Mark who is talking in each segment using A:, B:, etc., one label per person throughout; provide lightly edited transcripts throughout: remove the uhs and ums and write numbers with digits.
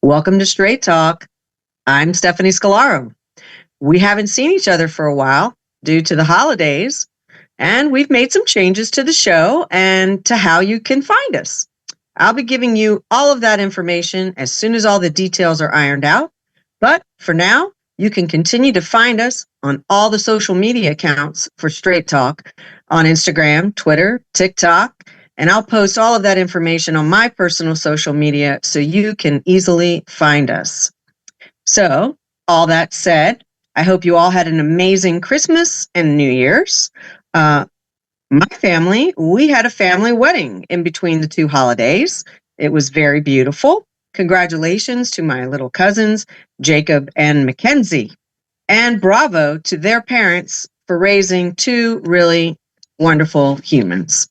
A: Welcome to Straight Talk. I'm Stephanie Scolaro. We haven't seen each other for a while due to the holidays, and we've made some changes to the show and to how you can find us. I'll be giving you all of that information as soon as all the details are ironed out. But for now, you can continue to find us on all the social media accounts for Straight Talk on Instagram, Twitter, TikTok, and I'll post all of that information on my personal social media so you can easily find us. So, all that said, I hope you all had an amazing Christmas and New Year's. My family, we had a family wedding in between the two holidays. It was very beautiful. Congratulations to my little cousins, Jacob and Mackenzie. And bravo to their parents for raising two really wonderful humans.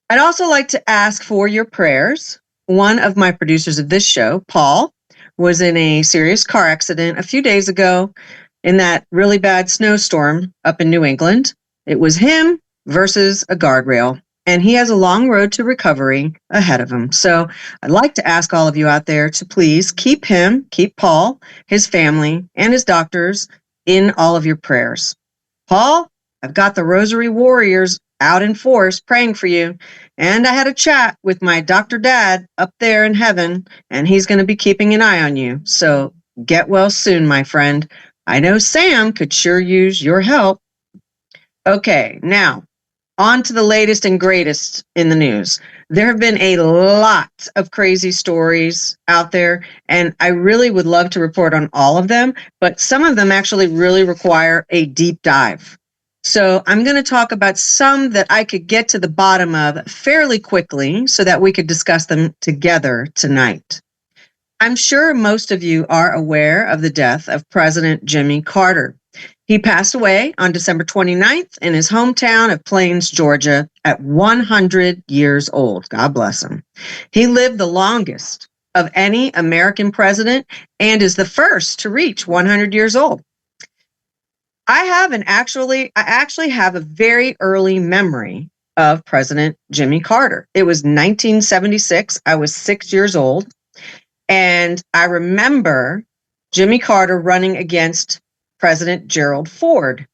A: I'd also like to ask for your prayers. One of my producers of this show, Paul, was in a serious car accident a few days ago in that really bad snowstorm up in New England. It was him versus a guardrail, and he has a long road to recovery ahead of him. So I'd like to ask all of you out there to please keep Paul, his family, and his doctors in all of your prayers. Paul, I've got the Rosary Warriors out in force praying for you. And I had a chat with my Dr. Dad up there in heaven, and he's going to be keeping an eye on you. So get well soon, my friend. I know Sam could sure use your help. Okay, now on to the latest and greatest in the news. There have been a lot of crazy stories out there, and I really would love to report on all of them, but some of them actually really require a deep dive. So I'm going to talk about some that I could get to the bottom of fairly quickly so that we could discuss them together tonight. I'm sure most of you are aware of the death of President Jimmy Carter. He passed away on December 29th in his hometown of Plains, Georgia, at 100 years old. God bless him. He lived the longest of any American president and is the first to reach 100 years old. I actually have a very early memory of President Jimmy Carter. It was 1976. I was 6 years old. And I remember Jimmy Carter running against President Gerald Ford.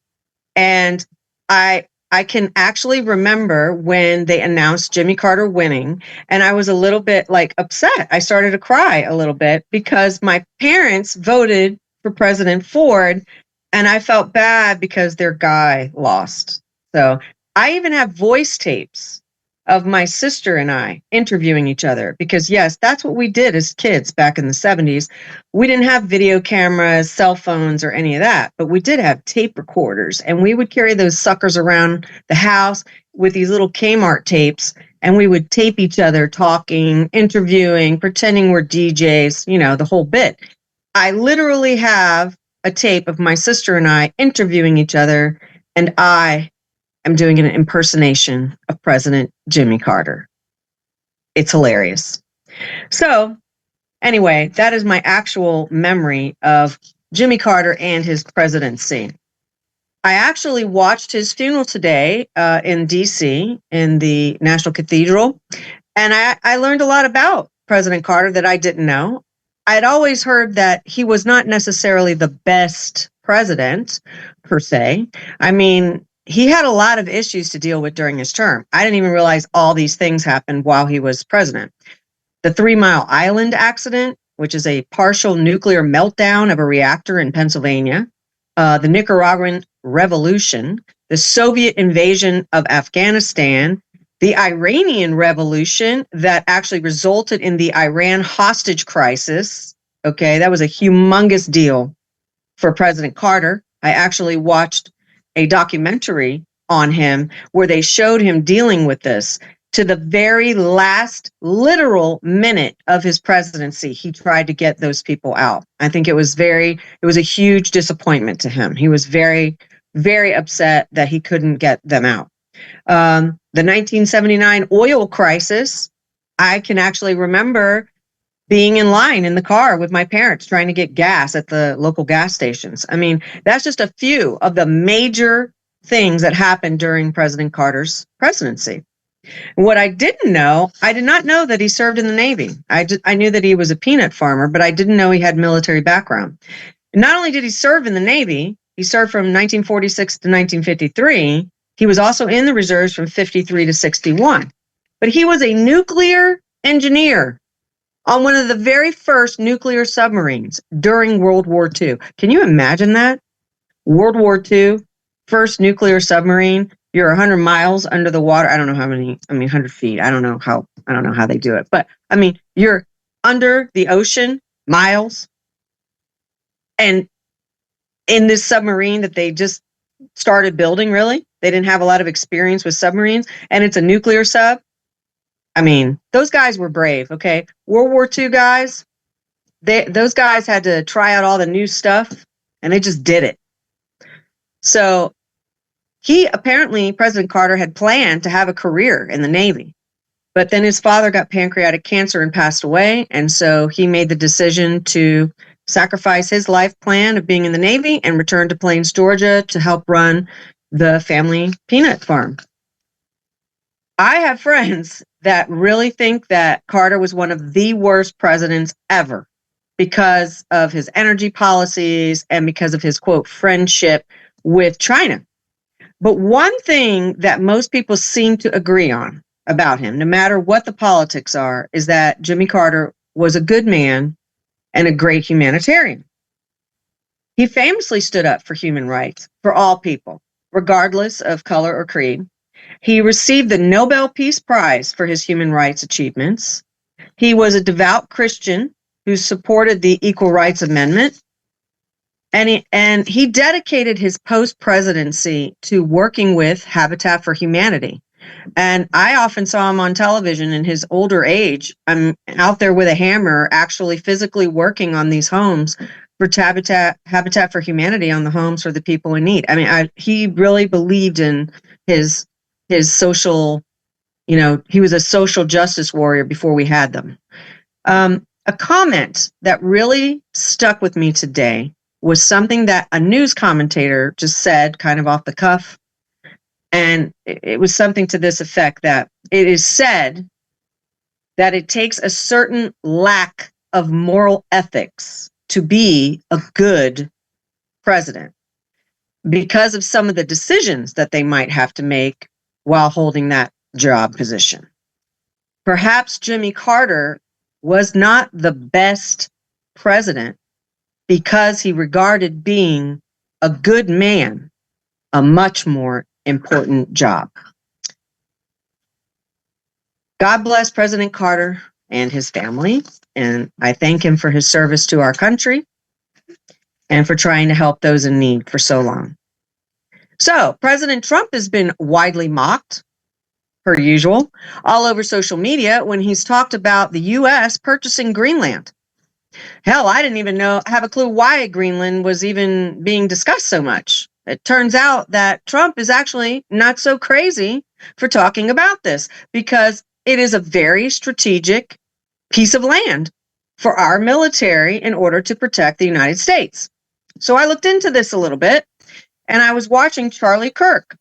A: And I can actually remember when they announced Jimmy Carter winning, and I was a little bit upset. I started to cry a little bit because my parents voted for President Ford, and I felt bad because their guy lost. So I even have voice tapes of my sister and I interviewing each other because, yes, that's what we did as kids back in the 70s. We didn't have video cameras, cell phones, or any of that, but we did have tape recorders, and we would carry those suckers around the house with these little Kmart tapes, and we would tape each other talking, interviewing, pretending we're DJs, the whole bit. I literally have a tape of my sister and I interviewing each other, and I am doing an impersonation of President Jimmy Carter. It's hilarious. So anyway, that is my actual memory of Jimmy Carter and his presidency. I actually watched his funeral today in D.C. in the National Cathedral, and I learned a lot about President Carter that I didn't know. I'd always heard that he was not necessarily the best president, per se. I mean, he had a lot of issues to deal with during his term. I didn't even realize all these things happened while he was president. The 3 Mile Island accident, which is a partial nuclear meltdown of a reactor in Pennsylvania, the Nicaraguan Revolution, the Soviet invasion of Afghanistan, the Iranian Revolution that actually resulted in the Iran hostage crisis. Okay, that was a humongous deal for President Carter. I actually watched a documentary on him where they showed him dealing with this. To the very last literal minute of his presidency, he tried to get those people out. I think it was a huge disappointment to him. He was very, very upset that he couldn't get them out. The 1979 oil crisis, I can actually remember being in line in the car with my parents trying to get gas at the local gas stations. I mean, that's just a few of the major things that happened during President Carter's presidency. What I didn't know, I did not know that he served in the Navy. I knew that he was a peanut farmer, but I didn't know he had military background. Not only did he serve in the Navy, he served from 1946 to 1953. He was also in the reserves from 53 to 61. But he was a nuclear engineer on one of the very first nuclear submarines during World War II. Can you imagine that? World War II, first nuclear submarine. You're 100 miles under the water. I don't know how many, 100 feet. I don't know how they do it. But I mean, you're under the ocean, miles, and in this submarine that they just started building, really. They didn't have a lot of experience with submarines, and it's a nuclear sub. I mean, those guys were brave, okay? World War II guys, those guys had to try out all the new stuff, and they just did it. So President Carter had planned to have a career in the Navy, but then his father got pancreatic cancer and passed away, and so he made the decision to sacrifice his life plan of being in the Navy and return to Plains, Georgia to help run the family peanut farm. I have friends that really think that Carter was one of the worst presidents ever because of his energy policies and because of his, quote, friendship with China. But one thing that most people seem to agree on about him, no matter what the politics are, is that Jimmy Carter was a good man and a great humanitarian. He famously stood up for human rights for all people, regardless of color or creed. He received the Nobel Peace Prize for his human rights achievements. He was a devout Christian who supported the Equal Rights Amendment. And he dedicated his post-presidency to working with Habitat for Humanity. And I often saw him on television in his older age. I'm out there with a hammer, actually physically working on these homes for Habitat for Humanity, on the homes for the people in need. I mean, he really believed in his social, he was a social justice warrior before we had them. A comment that really stuck with me today was something that a news commentator just said kind of off the cuff. And it was something to this effect, that it is said that it takes a certain lack of moral ethics to be a good president because of some of the decisions that they might have to make while holding that job position. Perhaps Jimmy Carter was not the best president because he regarded being a good man a much more important job. God bless President Carter and his family, and I thank him for his service to our country and for trying to help those in need for so long. So, President Trump has been widely mocked, per usual, all over social media when he's talked about the U.S. purchasing Greenland. Hell, I didn't even have a clue why Greenland was even being discussed so much. It turns out that Trump is actually not so crazy for talking about this because it is a very strategic piece of land for our military in order to protect the United States. So I looked into this a little bit, and I was watching Charlie Kirk.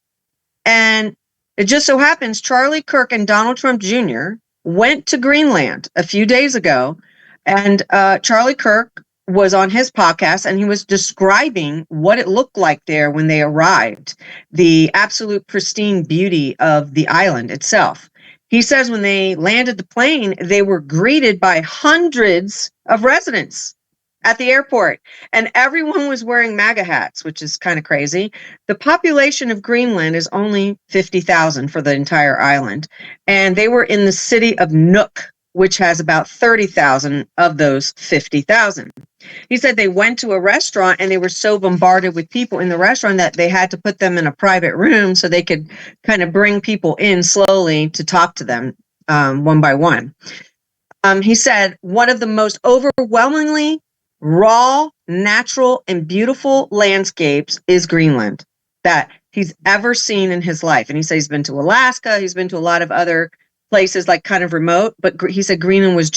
A: And it just so happens Charlie Kirk and Donald Trump Jr. went to Greenland a few days ago. And Charlie Kirk was on his podcast, and he was describing what it looked like there when they arrived, the absolute pristine beauty of the island itself. He says when they landed the plane, they were greeted by hundreds of residents at the airport, and everyone was wearing MAGA hats, which is kind of crazy. The population of Greenland is only 50,000 for the entire island, and they were in the city of Nuuk, which has about 30,000 of those 50,000. He said they went to a restaurant and they were so bombarded with people in the restaurant that they had to put them in a private room so they could kind of bring people in slowly to talk to them one by one. He said one of the most overwhelmingly raw, natural, and beautiful landscapes is Greenland that he's ever seen in his life. And he said he's been to Alaska, he's been to a lot of other places like kind of remote, but he said Greenland was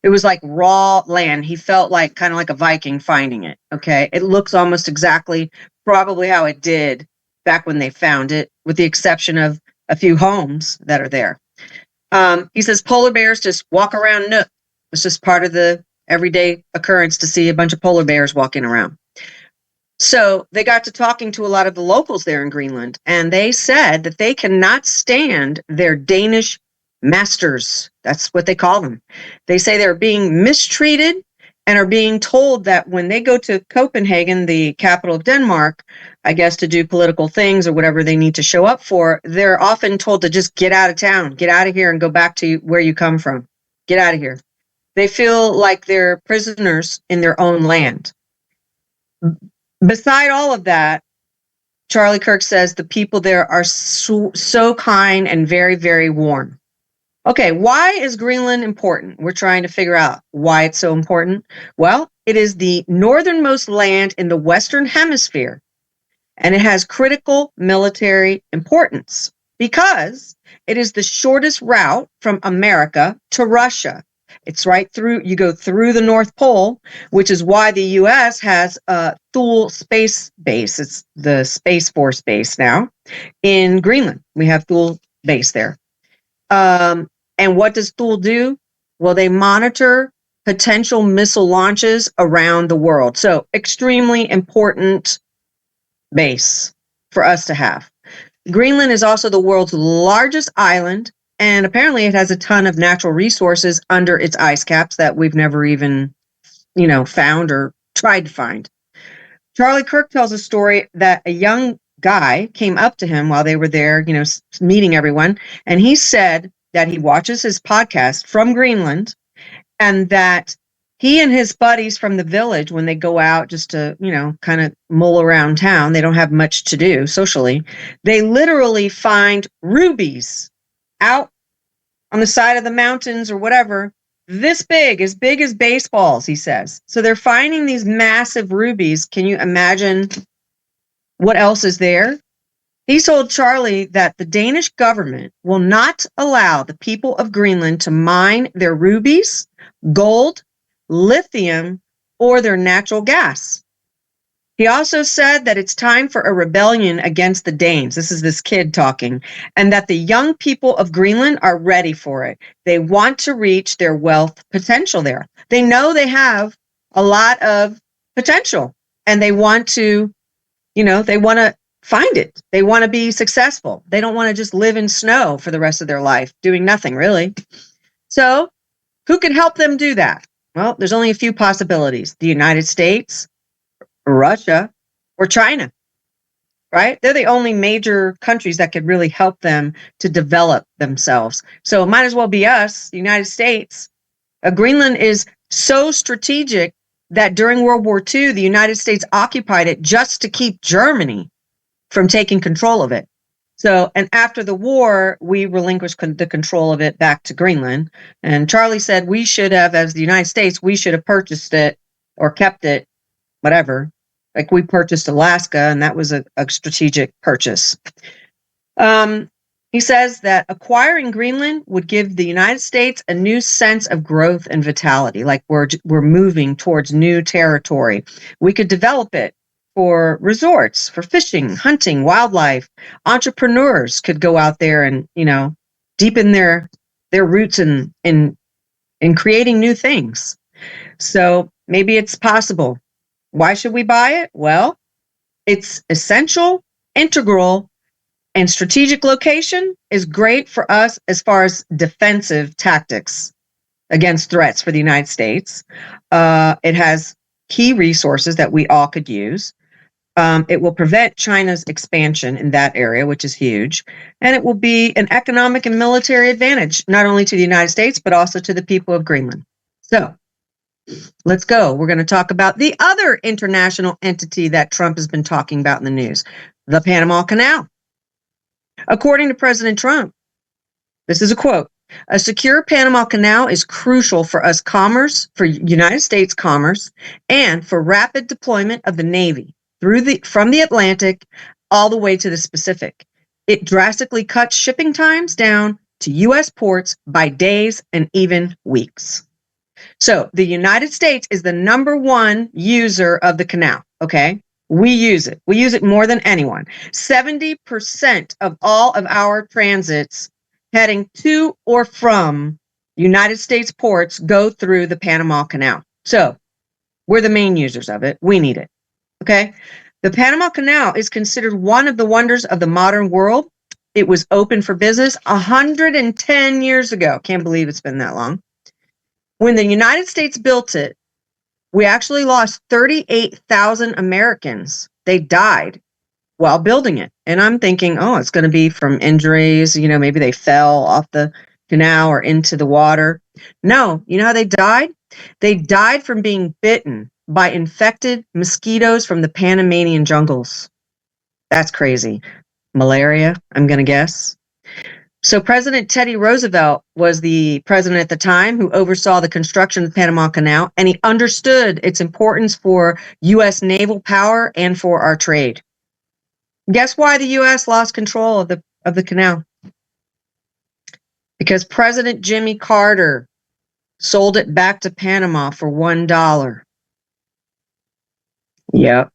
A: it was like raw land. He felt like kind of like a Viking finding it. Okay. It looks almost exactly probably how it did back when they found it, with the exception of a few homes that are there. He says polar bears just walk around Nook. It's just part of the everyday occurrence to see a bunch of polar bears walking around. So they got to talking to a lot of the locals there in Greenland, and they said that they cannot stand their Danish masters. That's what they call them. They say they're being mistreated and are being told that when they go to Copenhagen, the capital of Denmark, I guess to do political things or whatever they need to show up for, they're often told to just get out of town, get out of here and go back to where you come from. Get out of here. They feel like they're prisoners in their own land. Beside all of that, Charlie Kirk says the people there are so kind and very, very warm. Okay, why is Greenland important? We're trying to figure out why it's so important. Well, it is the northernmost land in the Western Hemisphere, and it has critical military importance because it is the shortest route from America to Russia. It's right through, you go through the North Pole, which is why the U.S. has a Thule Space Base. It's the Space Force base now in Greenland. We have Thule Base there. And what does Thule do? Well, they monitor potential missile launches around the world. So extremely important base for us to have. Greenland is also the world's largest island, and apparently it has a ton of natural resources under its ice caps that we've never even, found or tried to find. Charlie Kirk tells a story that a young guy came up to him while they were there, meeting everyone, and he said that he watches his podcast from Greenland and that he and his buddies from the village, when they go out just to, kind of mull around town, they don't have much to do socially. They literally find rubies out on the side of the mountains or whatever, this big as baseballs, he says. So they're finding these massive rubies. Can you imagine what else is there? He told Charlie that the Danish government will not allow the people of Greenland to mine their rubies, gold, lithium, or their natural gas. He also said that it's time for a rebellion against the Danes. This is this kid talking, and that the young people of Greenland are ready for it. They want to reach their wealth potential there. They know they have a lot of potential, and they want to, they want to find it. They want to be successful. They don't want to just live in snow for the rest of their life, doing nothing really. So who can help them do that? Well, there's only a few possibilities. The United States, Russia, or China, right? They're the only major countries that could really help them to develop themselves. So it might as well be us, the United States. Greenland is so strategic that during World War II, the United States occupied it just to keep Germany from taking control of it. So, and after the war, we relinquished the control of it back to Greenland. And Charlie said we should have, as the United States, we should have purchased it or kept it, whatever. Like we purchased Alaska, and that was a strategic purchase. He says that acquiring Greenland would give the United States a new sense of growth and vitality, like we're moving towards new territory. We could develop it for resorts, for fishing, hunting, wildlife. Entrepreneurs could go out there and, deepen their roots in creating new things. So maybe it's possible. Why should we buy it? Well, it's essential, integral, and strategic location is great for us as far as defensive tactics against threats for the United States. It has key resources that we all could use. It will prevent China's expansion in that area, which is huge. And it will be an economic and military advantage, not only to the United States, but also to the people of Greenland. So let's go. We're going to talk about the other international entity that Trump has been talking about in the news, the Panama Canal. According to President Trump, this is a quote, "A secure Panama Canal is crucial for us commerce, for United States commerce, and for rapid deployment of the Navy from the Atlantic all the way to the Pacific. It drastically cuts shipping times down to U.S. ports by days and even weeks." So the United States is the number one user of the canal, okay? We use it. We use it more than anyone. 70% of all of our transits heading to or from United States ports go through the Panama Canal. So we're the main users of it. We need it. Okay. The Panama Canal is considered one of the wonders of the modern world. It was open for business 110 years ago. Can't believe it's been that long. When the United States built it, we actually lost 38,000 Americans. They died while building it. And I'm thinking, oh, it's going to be from injuries. You know, maybe they fell off the canal or into the water. No, you know how they died? They died from being bitten by infected mosquitoes from the Panamanian jungles. That's crazy. Malaria, I'm going to guess. So President Teddy Roosevelt was the president at the time who oversaw the construction of the Panama Canal, and he understood its importance for U.S. naval power and for our trade. Guess why the U.S. lost control of the canal? Because President Jimmy Carter sold it back to Panama for $1. Yep.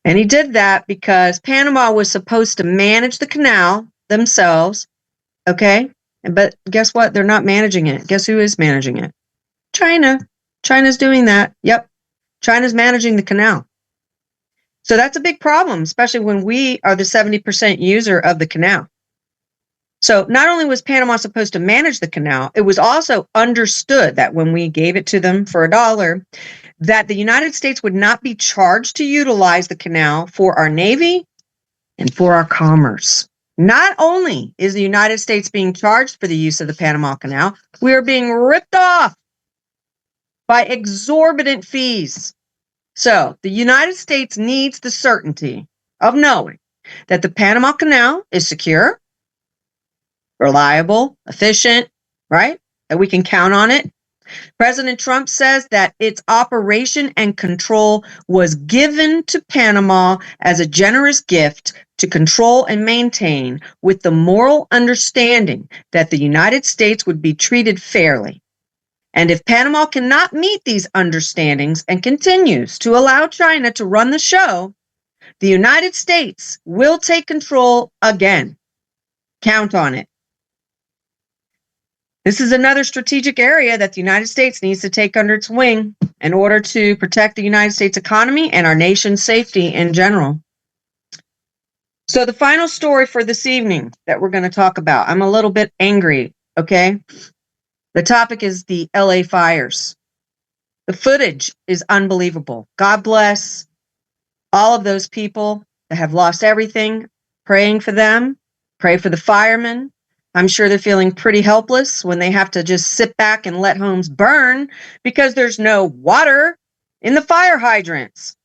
A: And he did that because Panama was supposed to manage the canal themselves. Okay. But guess what? They're not managing it. Guess who is managing it? China. China's doing that. Yep. China's managing the canal. So that's a big problem, especially when we are the 70% user of the canal. So not only was Panama supposed to manage the canal, it was also understood that when we gave it to them for $1, that the United States would not be charged to utilize the canal for our Navy and for our commerce. Not only is the United States being charged for the use of the Panama Canal, we are being ripped off by exorbitant fees. So the United States needs the certainty of knowing that the Panama Canal is secure, reliable, efficient, right? That we can count on it. President Trump says that its operation and control was given to Panama as a generous gift to control and maintain with the moral understanding that the United States would be treated fairly. And if Panama cannot meet these understandings and continues to allow China to run the show, the United States will take control again. Count on it. This is another strategic area that the United States needs to take under its wing in order to protect the United States economy and our nation's safety in general. So the final story for this evening that we're going to talk about, I'm a little bit angry, okay? The topic is the LA fires. The footage is unbelievable. God bless all of those people that have lost everything. Praying for them. Pray for the firemen. I'm sure they're feeling pretty helpless when they have to just sit back and let homes burn because there's no water in the fire hydrants.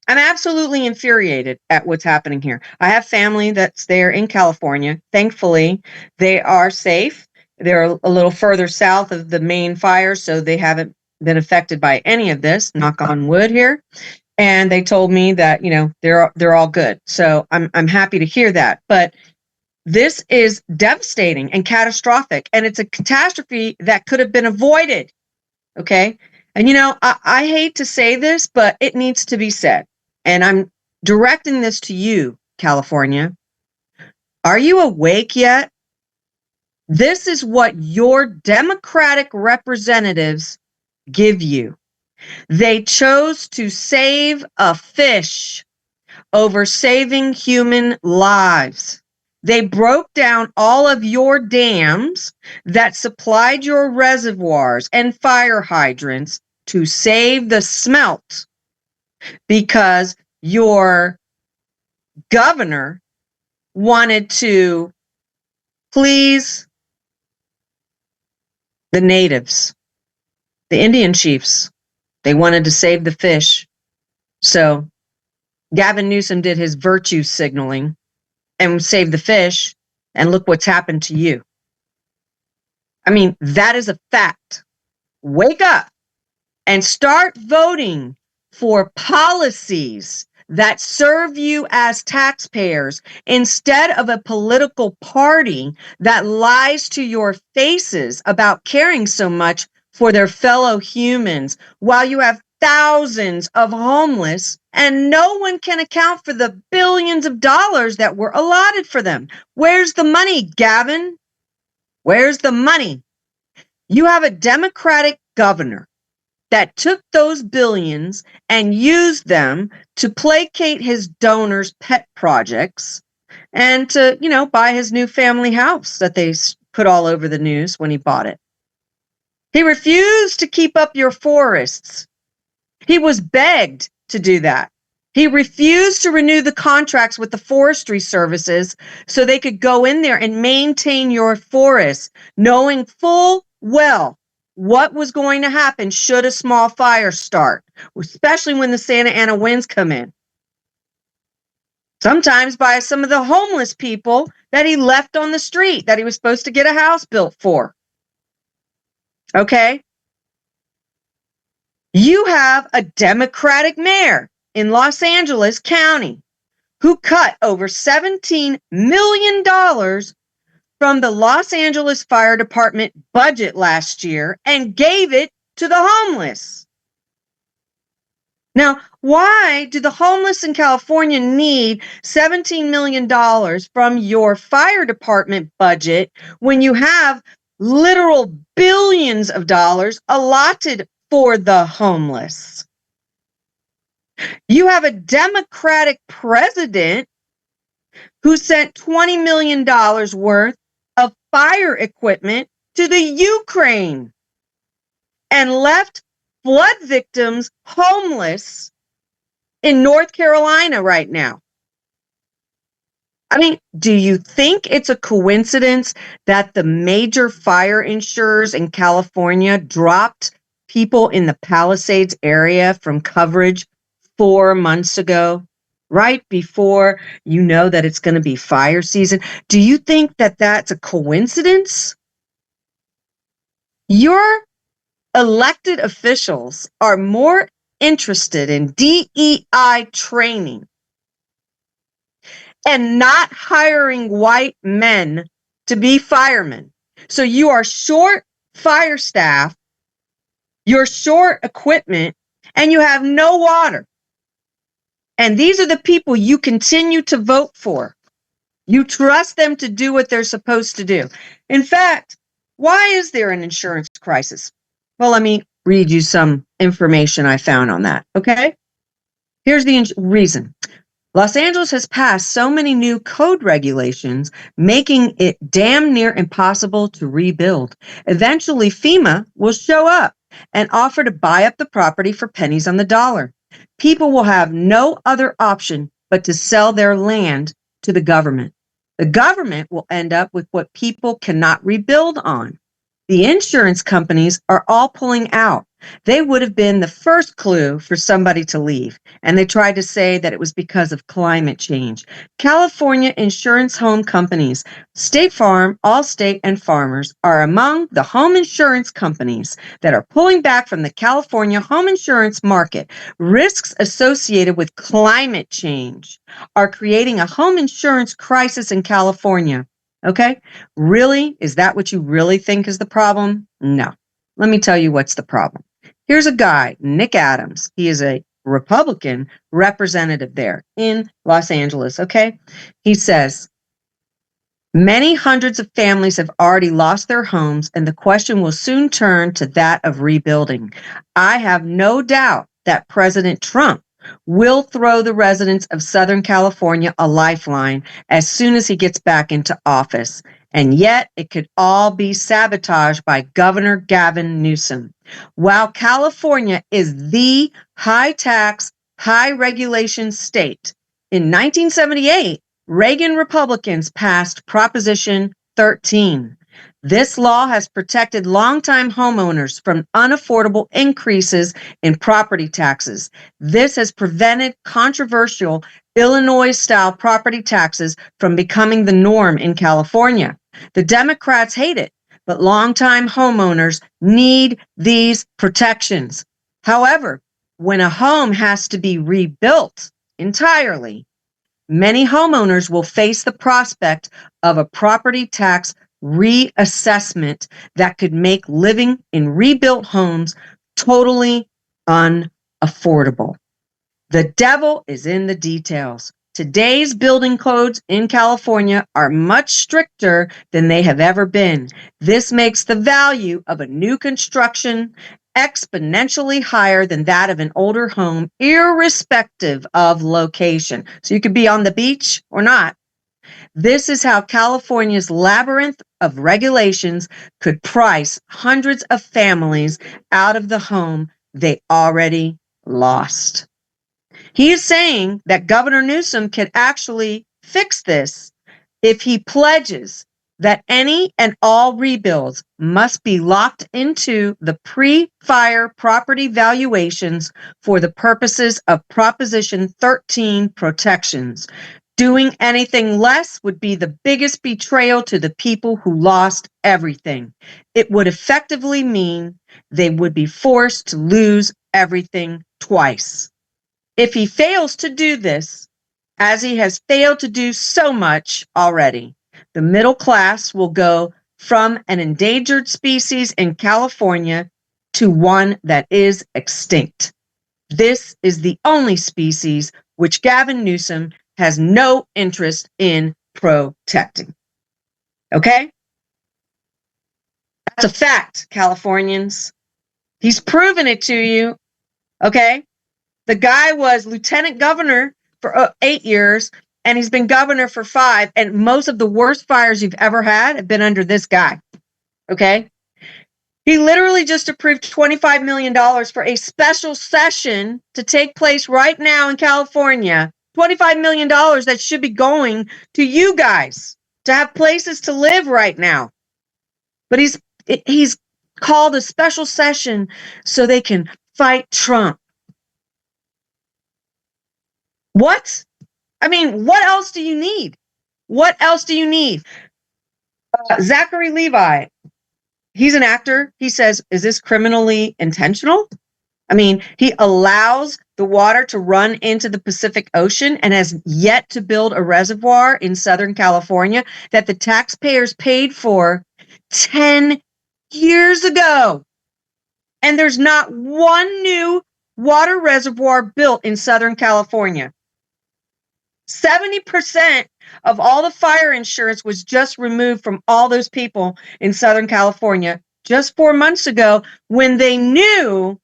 A: I'm absolutely infuriated at what's happening here. I have family that's there in California. Thankfully, they are safe. They're a little further south of the main fire, so they haven't been affected by any of this. Knock on wood here. And they told me that, you know, they're all good. So I'm happy to hear that. But this is devastating and catastrophic, and it's a catastrophe that could have been avoided. Okay. And, you know, I hate to say this, but it needs to be said. And I'm directing this to you, California. Are you awake yet? This is what your Democratic representatives give you. They chose to save a fish over saving human lives. They broke down all of your dams that supplied your reservoirs and fire hydrants to save the smelt because your governor wanted to please the natives, the Indian chiefs. They wanted to save the fish. So Gavin Newsom did his virtue signaling and saved the fish, and look what's happened to you. I mean, that is a fact. Wake up and start voting for policies that serve you as taxpayers instead of a political party that lies to your faces about caring so much for their fellow humans while you have thousands of homeless, and no one can account for the billions of dollars that were allotted for them. Where's the money, Gavin? Where's the money? You have a Democratic governor that took those billions and used them to placate his donors' pet projects and to, buy his new family house that they put all over the news when he bought it. He refused to keep up your forests. He was begged to do that. He refused to renew the contracts with the forestry services so they could go in there and maintain your forests, knowing full well what was going to happen should a small fire start, especially when the Santa Ana winds come in. Sometimes by some of the homeless people that he left on the street that he was supposed to get a house built for. Okay? You have a Democratic mayor in Los Angeles County who cut over $17 million from the Los Angeles Fire Department budget last year and gave it to the homeless. Now, why do the homeless in California need $17 million from your fire department budget when you have literal billions of dollars allotted for the homeless? You have a Democratic president who sent $20 million worth of fire equipment to the Ukraine and left flood victims homeless in North Carolina right now. I mean, do you think it's a coincidence that the major fire insurers in California dropped people in the Palisades area from coverage 4 months ago, right before you know that it's going to be fire season? Do you think that that's a coincidence? Your elected officials are more interested in DEI training and not hiring white men to be firemen. So you are short fire staff, you're short equipment, and you have no water. And these are the people you continue to vote for. You trust them to do what they're supposed to do. In fact, why is there an insurance crisis? Well, let me read you some information I found on that, okay? Here's the reason. Los Angeles has passed so many new code regulations, making it damn near impossible to rebuild. Eventually, FEMA will show up and offer to buy up the property for pennies on the dollar. People will have no other option but to sell their land to the government. The government will end up with what people cannot rebuild on. The insurance companies are all pulling out. They would have been the first clue for somebody to leave, and they tried to say that it was because of climate change. California insurance home companies, State Farm, Allstate, and Farmers are among the home insurance companies that are pulling back from the California home insurance market. Risks associated with climate change are creating a home insurance crisis in California. Okay? Really? Is that what you really think is the problem? No. Let me tell you what's the problem. Here's a guy, Nick Adams. He is a Republican representative there in Los Angeles, okay? He says, many hundreds of families have already lost their homes, and the question will soon turn to that of rebuilding. I have no doubt that President Trump will throw the residents of Southern California a lifeline as soon as he gets back into office. And yet it could all be sabotaged by Governor Gavin Newsom. While California is the high-tax, high-regulation state, in 1978, Reagan Republicans passed Proposition 13. This law has protected longtime homeowners from unaffordable increases in property taxes. This has prevented controversial Illinois-style property taxes from becoming the norm in California. The Democrats hate it, but longtime homeowners need these protections. However, when a home has to be rebuilt entirely, many homeowners will face the prospect of a property tax reassessment that could make living in rebuilt homes totally unbearable. affordable. The devil is in the details. Today's building codes in California are much stricter than they have ever been. This makes the value of a new construction exponentially higher than that of an older home, irrespective of location. So you could be on the beach or not. This is how California's labyrinth of regulations could price hundreds of families out of the home they already lost. He is saying that Governor Newsom can actually fix this if he pledges that any and all rebuilds must be locked into the pre-fire property valuations for the purposes of Proposition 13 protections. Doing anything less would be the biggest betrayal to the people who lost everything. It would effectively mean they would be forced to lose everything twice. If he fails to do this, as he has failed to do so much already, the middle class will go from an endangered species in California to one that is extinct. This is the only species which Gavin Newsom has no interest in protecting. Okay? That's a fact, Californians. He's proven it to you. Okay? The guy was lieutenant governor for 8 years, and he's been governor for 5. And most of the worst fires you've ever had have been under this guy. Okay? He literally just approved $25 million for a special session to take place right now in California. $25 million that should be going to you guys to have places to live right now. But he's called a special session so they can fight Trump. What? I mean, what else do you need? What else do you need? Zachary Levi, he's an actor. He says, is this criminally intentional? I mean, he allows the water to run into the Pacific Ocean and has yet to build a reservoir in Southern California that the taxpayers paid for 10 years ago. And there's not one new water reservoir built in Southern California. 70% of all the fire insurance was just removed from all those people in Southern California just 4 months ago when they knew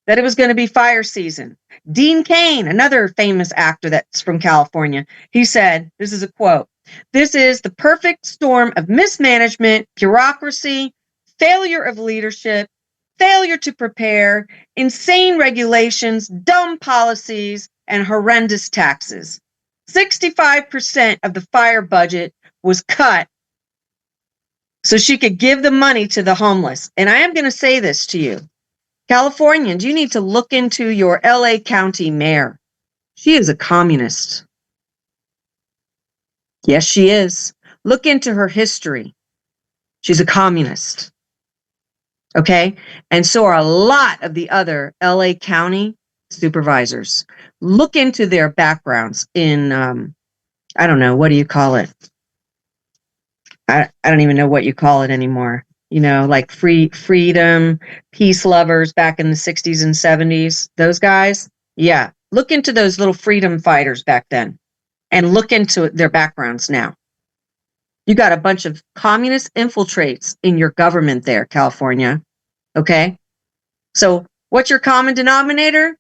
A: that it was going to be fire season. Dean Cain, another famous actor that's from California, he said, this is a quote, "This is the perfect storm of mismanagement, bureaucracy, failure of leadership, failure to prepare, insane regulations, dumb policies, and horrendous taxes. 65% of the fire budget was cut so she could give the money to the homeless." And I am going to say this to you. Californians, you need to look into your LA County mayor. She is a communist. Yes, she is. Look into her history. She's a communist. Okay? And so are a lot of the other LA County supervisors. Look into their backgrounds in, I don't know, what do you call it? I don't even know what you call it anymore. You know, like freedom, peace lovers back in the 60s and 70s. Those guys. Yeah. Look into those little freedom fighters back then and look into their backgrounds now. You got a bunch of communist infiltrates in your government there, California. Okay. So what's your common denominator?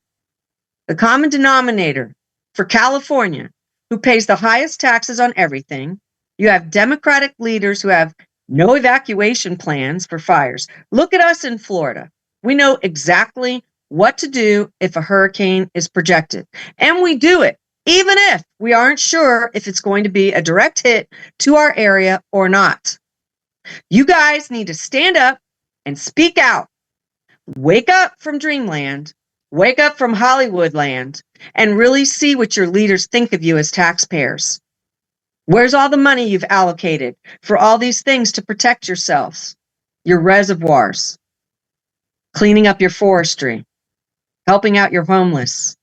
A: The common denominator for California, who pays the highest taxes on everything. You have Democratic leaders who have no evacuation plans for fires. Look at us in Florida. We know exactly what to do if a hurricane is projected. And we do it, even if we aren't sure if it's going to be a direct hit to our area or not. You guys need to stand up and speak out. Wake up from dreamland. Wake up from Hollywood land and really see what your leaders think of you as taxpayers. Where's all the money you've allocated for all these things to protect yourselves? Your reservoirs, cleaning up your forestry, helping out your homeless.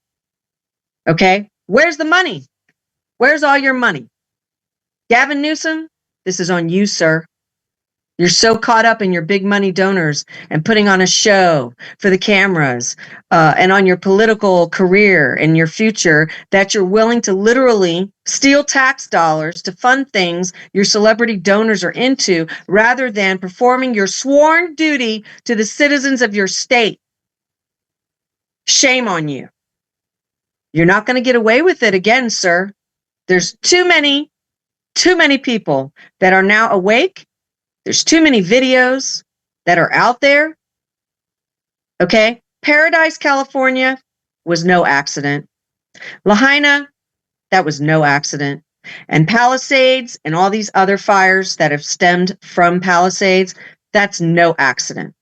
A: Okay? Where's the money? Where's all your money? Gavin Newsom, this is on you, sir. You're so caught up in your big money donors and putting on a show for the cameras and on your political career and your future that you're willing to literally steal tax dollars to fund things your celebrity donors are into rather than performing your sworn duty to the citizens of your state. Shame on you. You're not going to get away with it again, sir. There's too many people that are now awake. There's too many videos that are out there. Okay? Paradise, California was no accident. Lahaina, that was no accident. And Palisades and all these other fires that have stemmed from Palisades, that's no accident.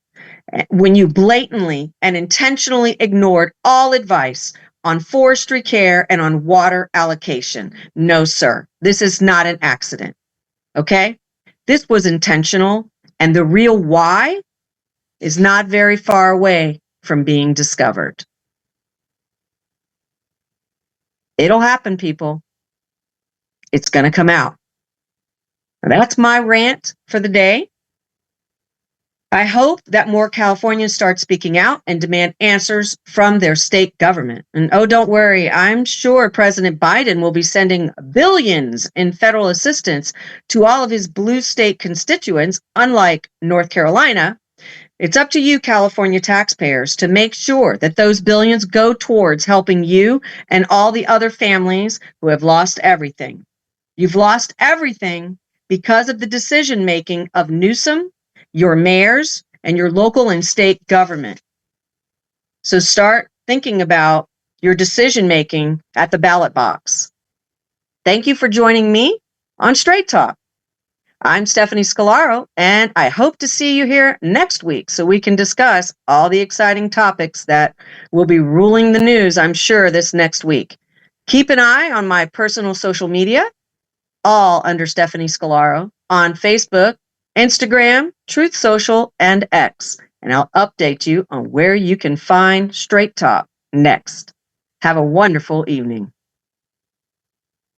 A: When you blatantly and intentionally ignored all advice on forestry care and on water allocation. No, sir, this is not an accident. Okay? This was intentional, and the real why is not very far away from being discovered. It'll happen, people. It's going to come out. That's my rant for the day. I hope that more Californians start speaking out and demand answers from their state government. And oh, don't worry, I'm sure President Biden will be sending billions in federal assistance to all of his blue state constituents, unlike North Carolina. It's up to you, California taxpayers, to make sure that those billions go towards helping you and all the other families who have lost everything. You've lost everything because of the decision making of Newsom, your mayors, and your local and state government. So start thinking about your decision making at the ballot box. Thank you for joining me on Straight Talk. I'm Stephanie Scolaro, and I hope to see you here next week so we can discuss all the exciting topics that will be ruling the news, I'm sure, this next week. Keep an eye on my personal social media, all under Stephanie Scolaro, on Facebook, Instagram, Truth Social, and X. And I'll update you on where you can find Straight Talk next. Have a wonderful evening.